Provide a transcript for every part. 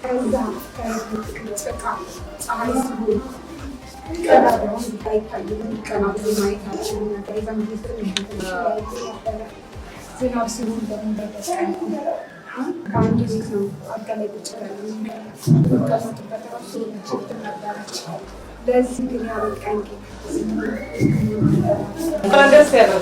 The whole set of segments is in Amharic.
ከዛ ከጭቃ ፀሐይ ሲሆን ቀዳዳውን ይታያል። ቀናት ማየታችን ዝናብ ሲሆን ደግሞ በደስታ ከአንድ ቤት ነው አጋላጭ ቀመጥበት ራሱ ነበረች። ለዚህ ግን ያበቃኝ ደስ ያለው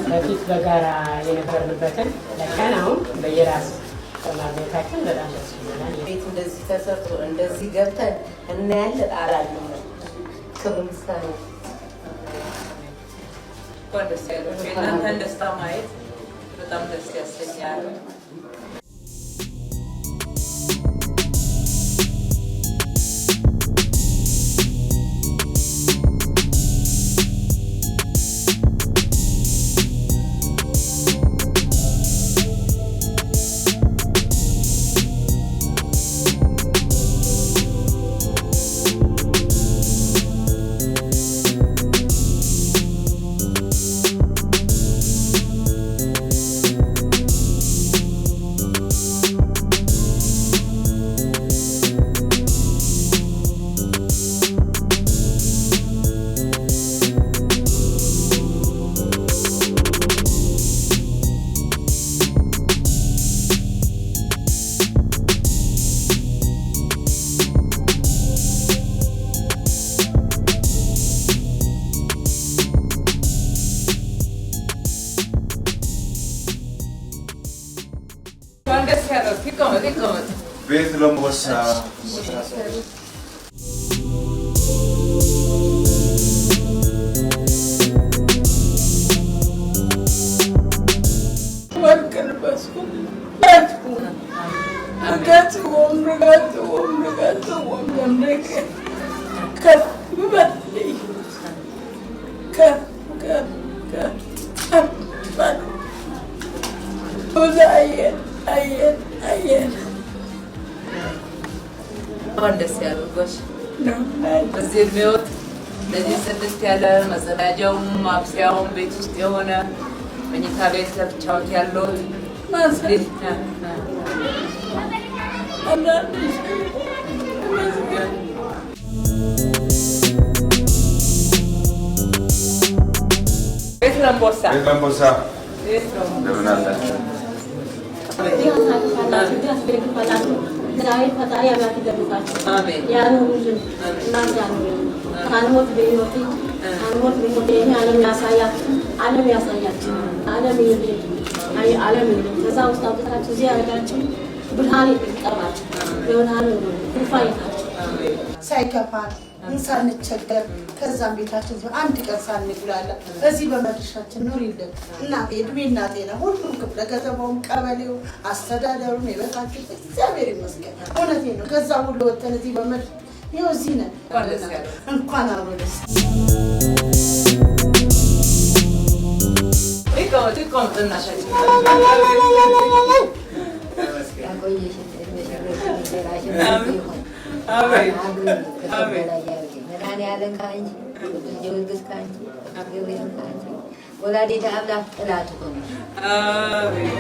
በፊት በጋራ የነበርንበትን ለቀን አሁን በየራስ ቤታችን በጣም ደስ ይላል። ቤት እንደዚህ ተሰርቶ እንደዚህ ገብተን እናያለን። አላለም ክብር ምስጋና ደስ ያለው የእናንተን ደስታ ማየት በጣም ደስ ያሰኛል። ቤት ለምቦሳ ደስ ያለው ጎሽ በዚህ እድሜዎት ለዚህ ጽድት ያለ መጸዳጃውም ማብሰያውም ቤት ውስጥ የሆነ መኝታ ቤት ለብቻዎት ያለው ማስሊት ቤት ለምቦሳ እንደምን አላችሁ? ዛሬ ፈጣሪ አምላክ ይደርሳችሁ። አሜን። ያኑሩልን እናንተ ያኑሩልን። ካልሞት በህይወት ካልሞት በህይወት ዓለም ያሳያችሁ ዓለም ያሳያችሁ ዓለም ይልኝ ዓለም ይልኝ ከዛ ውስጥ አውጥታችሁ እዚህ ያደርጋችሁ ብርሃን ይጠራችሁ የብርሃን ሩፋይታችሁ ሳይከፋን ሳንቸገር ከዛም ቤታችን አንድ ቀን ሳንጉላላ በዚህ በመድረሻችን ኑሪልን እናቴ እድሜና ጤና ሁሉም ክፍለ ከተማውም ቀበሌው አስተዳደሩም የበታችሁ እግዚአብሔር ይመስገን። እውነቴን ነው። ከዛ ሁሉ ወተን እዚህ በመድረሻ ይኸው እዚህ ነን። እንኳን አብሮ ደስ አሜን አሜን መድኃኒዓለም ካንቺ ጊዮርጊስ ካንቺ ገብርኤል ካንቺ ወላዲተ አምላክ ጥላ ትሁን። አሜን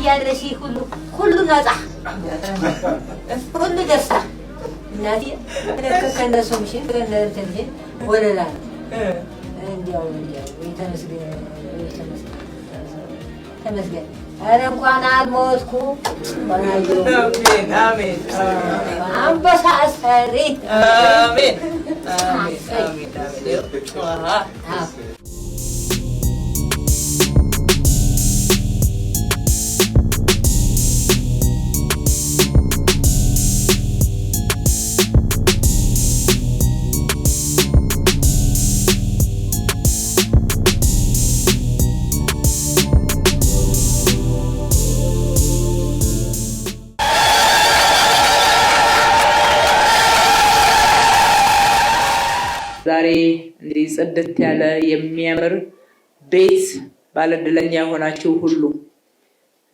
ያለሽ ሁሉ ነፃ ሁሉ ደስታ እናቴ ከነሱ ምሽን ከነርተን ወለላ እንዲያው ተመስገን። ኧረ እንኳን አልሞትኩ አሜን አሜን አንበሳ አስፈሪ አሜን አሜን አሜን። ዛሬ እንዲህ ጽድት ያለ የሚያምር ቤት ባለድለኛ የሆናችሁ ሁሉ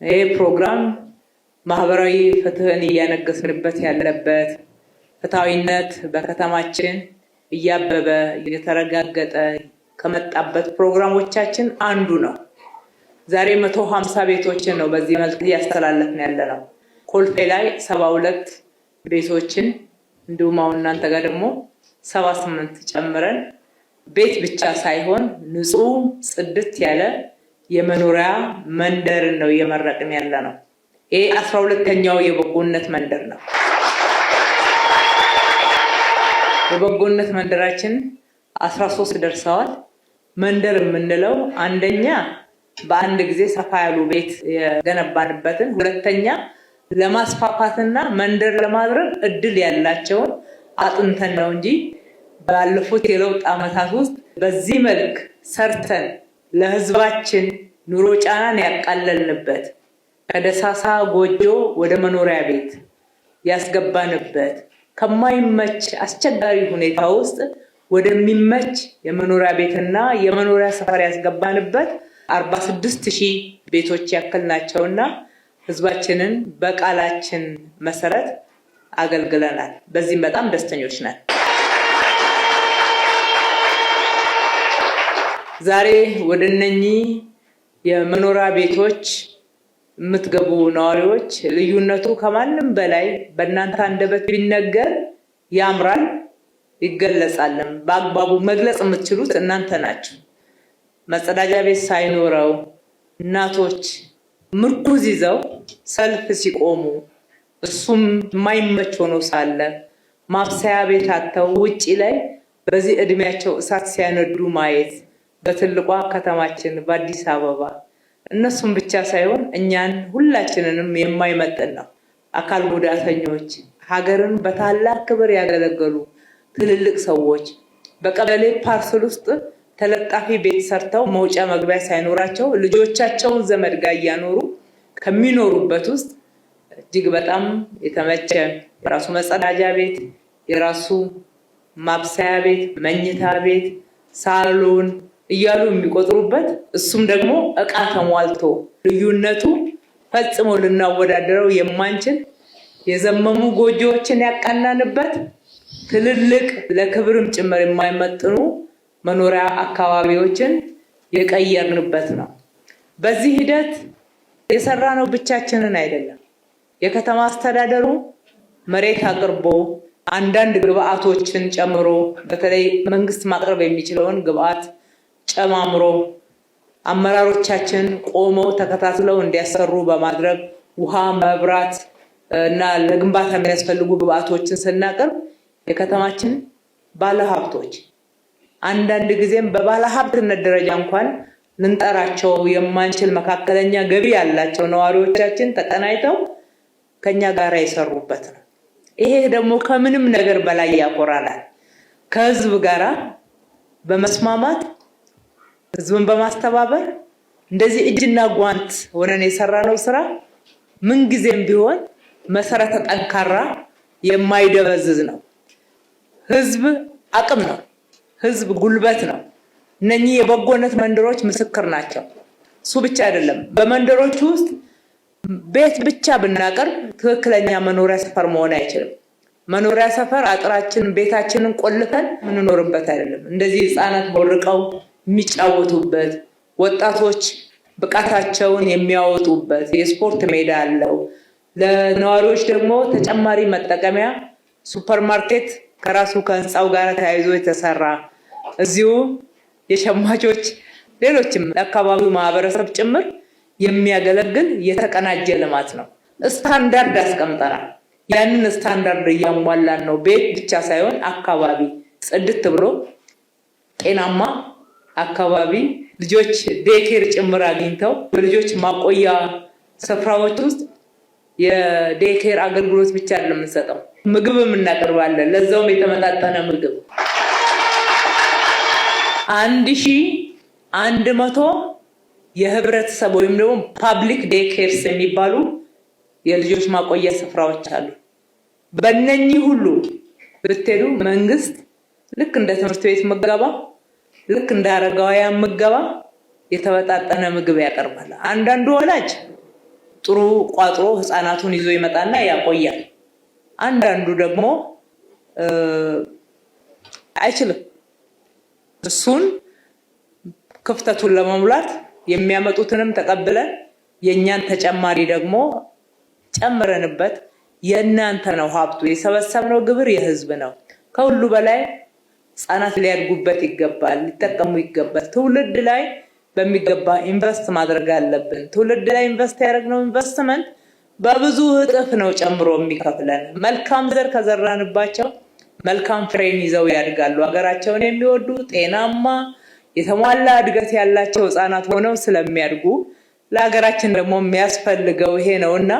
ይሄ ፕሮግራም ማህበራዊ ፍትህን እያነገስንበት ያለበት ፍትሃዊነት በከተማችን እያበበ እየተረጋገጠ ከመጣበት ፕሮግራሞቻችን አንዱ ነው። ዛሬ 150 ቤቶችን ነው በዚህ መልክ ያስተላለፍን ያለነው። ኮልፌ ላይ 72 ቤቶችን እንዲሁም አሁን እናንተ ጋር ደግሞ 78 ጨምረን ቤት ብቻ ሳይሆን ንጹህ ጽድት ያለ የመኖሪያ መንደርን ነው እየመረቅን ያለነው። ይሄ 12ኛው የበጎነት መንደር ነው። የበጎነት መንደራችን 13 ደርሰዋል። መንደር የምንለው አንደኛ በአንድ ጊዜ ሰፋ ያሉ ቤት የገነባንበትን፣ ሁለተኛ ለማስፋፋትና መንደር ለማድረግ እድል ያላቸውን አጥንተን ነው እንጂ ባለፉት የለውጥ ዓመታት ውስጥ በዚህ መልክ ሰርተን ለህዝባችን ኑሮ ጫናን ያቃለልንበት ከደሳሳ ጎጆ ወደ መኖሪያ ቤት ያስገባንበት ከማይመች አስቸጋሪ ሁኔታ ውስጥ ወደሚመች የመኖሪያ ቤትና የመኖሪያ ሰፈር ያስገባንበት 46000 ቤቶች ያክል ናቸውና ህዝባችንን በቃላችን መሰረት አገልግለናል። በዚህም በጣም ደስተኞች ነን። ዛሬ ወደነኚህ የመኖሪያ ቤቶች የምትገቡ ነዋሪዎች ልዩነቱ ከማንም በላይ በእናንተ አንደበት ቢነገር ያምራል፣ ይገለጻልም። በአግባቡ መግለጽ የምትችሉት እናንተ ናችሁ። መጸዳጃ ቤት ሳይኖረው እናቶች ምርኩዝ ይዘው ሰልፍ ሲቆሙ እሱም የማይመች ሆኖ ሳለ ማብሰያ ቤት አጥተው ውጪ ላይ በዚህ እድሜያቸው እሳት ሲያነዱ ማየት በትልቋ ከተማችን በአዲስ አበባ እነሱም ብቻ ሳይሆን እኛን ሁላችንንም የማይመጥን ነው። አካል ጉዳተኞች፣ ሀገርን በታላቅ ክብር ያገለገሉ ትልልቅ ሰዎች በቀበሌ ፓርሰል ውስጥ ተለጣፊ ቤት ሰርተው መውጫ መግቢያ ሳይኖራቸው ልጆቻቸውን ዘመድ ጋር እያኖሩ ከሚኖሩበት ውስጥ እጅግ በጣም የተመቸ የራሱ መጸዳጃ ቤት፣ የራሱ ማብሰያ ቤት፣ መኝታ ቤት፣ ሳሎን እያሉ የሚቆጥሩበት እሱም ደግሞ እቃ ተሟልቶ ልዩነቱ ፈጽሞ ልናወዳደረው የማንችል የዘመሙ ጎጆዎችን ያቃናንበት ትልልቅ ለክብርም ጭምር የማይመጥኑ መኖሪያ አካባቢዎችን የቀየርንበት ነው። በዚህ ሂደት የሰራነው ብቻችንን አይደለም። የከተማ አስተዳደሩ መሬት አቅርቦ አንዳንድ ግብአቶችን ጨምሮ በተለይ መንግስት ማቅረብ የሚችለውን ግብአት ጨማምሮ አመራሮቻችን ቆመው ተከታትለው እንዲያሰሩ በማድረግ ውሃ፣ መብራት እና ለግንባታ የሚያስፈልጉ ግብአቶችን ስናቀርብ የከተማችን ባለሀብቶች አንዳንድ ጊዜም በባለሀብትነት ደረጃ እንኳን ልንጠራቸው የማንችል መካከለኛ ገቢ ያላቸው ነዋሪዎቻችን ተቀናይተው ከኛ ጋር የሰሩበት ነው። ይሄ ደግሞ ከምንም ነገር በላይ ያኮራናል። ከህዝብ ጋራ በመስማማት ህዝብን በማስተባበር እንደዚህ እጅና ጓንት ሆነን የሰራነው ስራ ምን ጊዜም ቢሆን መሰረተ ጠንካራ የማይደበዝዝ ነው። ህዝብ አቅም ነው። ህዝብ ጉልበት ነው። እነኚህ የበጎነት መንደሮች ምስክር ናቸው። እሱ ብቻ አይደለም። በመንደሮች ውስጥ ቤት ብቻ ብናቀርብ ትክክለኛ መኖሪያ ሰፈር መሆን አይችልም። መኖሪያ ሰፈር አጥራችን ቤታችንን ቆልፈን ምንኖርበት አይደለም። እንደዚህ ህፃናት ቦርቀው የሚጫወቱበት፣ ወጣቶች ብቃታቸውን የሚያወጡበት የስፖርት ሜዳ አለው። ለነዋሪዎች ደግሞ ተጨማሪ መጠቀሚያ ሱፐርማርኬት ከራሱ ከህንፃው ጋር ተያይዞ የተሰራ እዚሁ የሸማቾች ሌሎችም አካባቢው ማህበረሰብ ጭምር የሚያገለግል የተቀናጀ ልማት ነው። ስታንዳርድ አስቀምጠናል። ያንን ስታንዳርድ እያሟላን ነው። ቤት ብቻ ሳይሆን አካባቢ ጽድት ብሎ ጤናማ አካባቢ ልጆች ዴኬር ጭምር አግኝተው በልጆች ማቆያ ስፍራዎች ውስጥ የዴኬር አገልግሎት ብቻ አይደለም የምንሰጠው፣ ምግብም እናቀርባለን። ለዛውም የተመጣጠነ ምግብ 1100 የህብረተሰብ ወይም ደግሞ ፓብሊክ ዴኬርስ የሚባሉ የልጆች ማቆያ ስፍራዎች አሉ። በእነኚህ ሁሉ ብትሄዱ መንግስት ልክ እንደ ትምህርት ቤት ምገባ፣ ልክ እንደ አረጋውያን ምገባ የተመጣጠነ ምግብ ያቀርባል። አንዳንዱ ወላጅ ጥሩ ቋጥሮ ህፃናቱን ይዞ ይመጣና ያቆያል። አንዳንዱ ደግሞ አይችልም። እሱን ክፍተቱን ለመሙላት የሚያመጡትንም ተቀብለን የኛን ተጨማሪ ደግሞ ጨምረንበት የእናንተ ነው ሀብቱ የሰበሰብነው ግብር የህዝብ ነው። ከሁሉ በላይ ህጻናት ሊያድጉበት ይገባል፣ ሊጠቀሙ ይገባል። ትውልድ ላይ በሚገባ ኢንቨስት ማድረግ አለብን። ትውልድ ላይ ኢንቨስት ያደረግነው ኢንቨስትመንት በብዙ እጥፍ ነው ጨምሮ የሚከፍለን። መልካም ዘር ከዘራንባቸው መልካም ፍሬን ይዘው ያድጋሉ። ሀገራቸውን የሚወዱ ጤናማ የተሟላ እድገት ያላቸው ህጻናት ሆነው ስለሚያድጉ ለሀገራችን ደግሞ የሚያስፈልገው ይሄ ነውና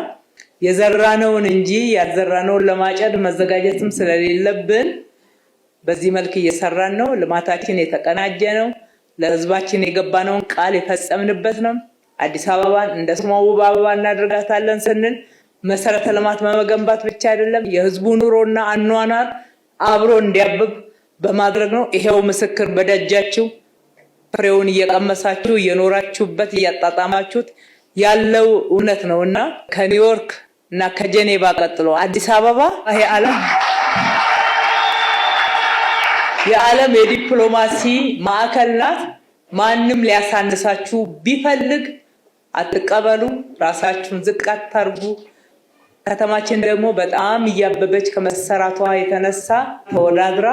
የዘራነውን እንጂ ያልዘራነውን ለማጨድ መዘጋጀትም ስለሌለብን በዚህ መልክ እየሰራን ነው። ልማታችን የተቀናጀ ነው። ለህዝባችን የገባነውን ቃል የፈጸምንበት ነው። አዲስ አበባን እንደ ስሟ ውብ አበባ እናደርጋታለን ስንል መሰረተ ልማት በመገንባት ብቻ አይደለም፣ የህዝቡ ኑሮና አኗኗር አብሮ እንዲያብብ በማድረግ ነው። ይሄው ምስክር በደጃችሁ ፍሬውን እየቀመሳችሁ እየኖራችሁበት እያጣጣማችሁት ያለው እውነት ነውና ከኒውዮርክ እና ከጄኔቫ ቀጥሎ አዲስ አበባ ይሄ የዓለም የዲፕሎማሲ ማዕከል ናት። ማንም ሊያሳንሳችሁ ቢፈልግ አትቀበሉ፣ ራሳችሁን ዝቅ አታርጉ። ከተማችን ደግሞ በጣም እያበበች ከመሰራቷ የተነሳ ተወዳድራ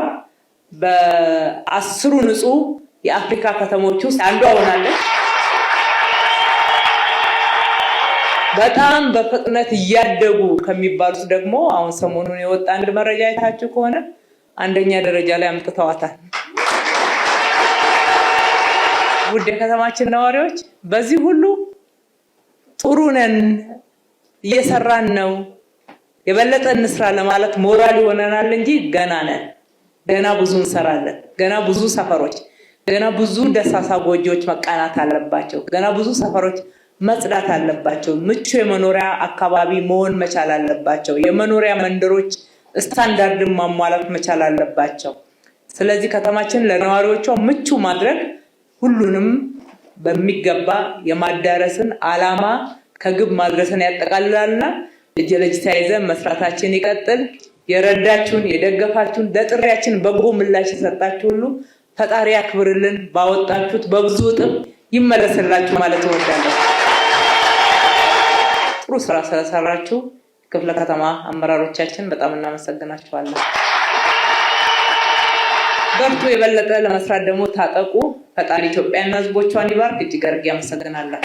በ10 ንጹህ የአፍሪካ ከተሞች ውስጥ አንዷ ሆናለች። በጣም በፍጥነት እያደጉ ከሚባሉት ደግሞ አሁን ሰሞኑን የወጣ አንድ መረጃ አይታችሁ ከሆነ አንደኛ ደረጃ ላይ አምጥተዋታል። ውድ የከተማችን ነዋሪዎች በዚህ ሁሉ ጥሩ ነን፣ እየሰራን ነው፣ የበለጠ እንስራ ለማለት ሞራል ይሆነናል እንጂ ገና ነን። ገና ብዙ እንሰራለን። ገና ብዙ ሰፈሮች፣ ገና ብዙ ደሳሳ ጎጆዎች መቃናት አለባቸው። ገና ብዙ ሰፈሮች መጽዳት አለባቸው። ምቹ የመኖሪያ አካባቢ መሆን መቻል አለባቸው። የመኖሪያ መንደሮች ስታንዳርድን ማሟላት መቻል አለባቸው። ስለዚህ ከተማችን ለነዋሪዎቿ ምቹ ማድረግ ሁሉንም በሚገባ የማዳረስን ዓላማ ከግብ ማድረስን ያጠቃልላልና እጅ ለእጅ ተያይዘን መስራታችን ይቀጥል። የረዳችሁን የደገፋችሁን ለጥሪያችን በጎ ምላሽ የሰጣችሁ ሁሉ ፈጣሪ ያክብርልን። ባወጣችሁት በብዙ እጥፍ ይመለስላችሁ ማለት እወዳለሁ። ጥሩ ስራ ስለሰራችሁ ክፍለ ከተማ አመራሮቻችን በጣም እናመሰግናችኋለን። በርቱ። የበለጠ ለመስራት ደግሞ ታጠቁ። ፈጣሪ ኢትዮጵያና ሕዝቦቿን ይባርክ። እጅግ አድርጌ አመሰግናለሁ።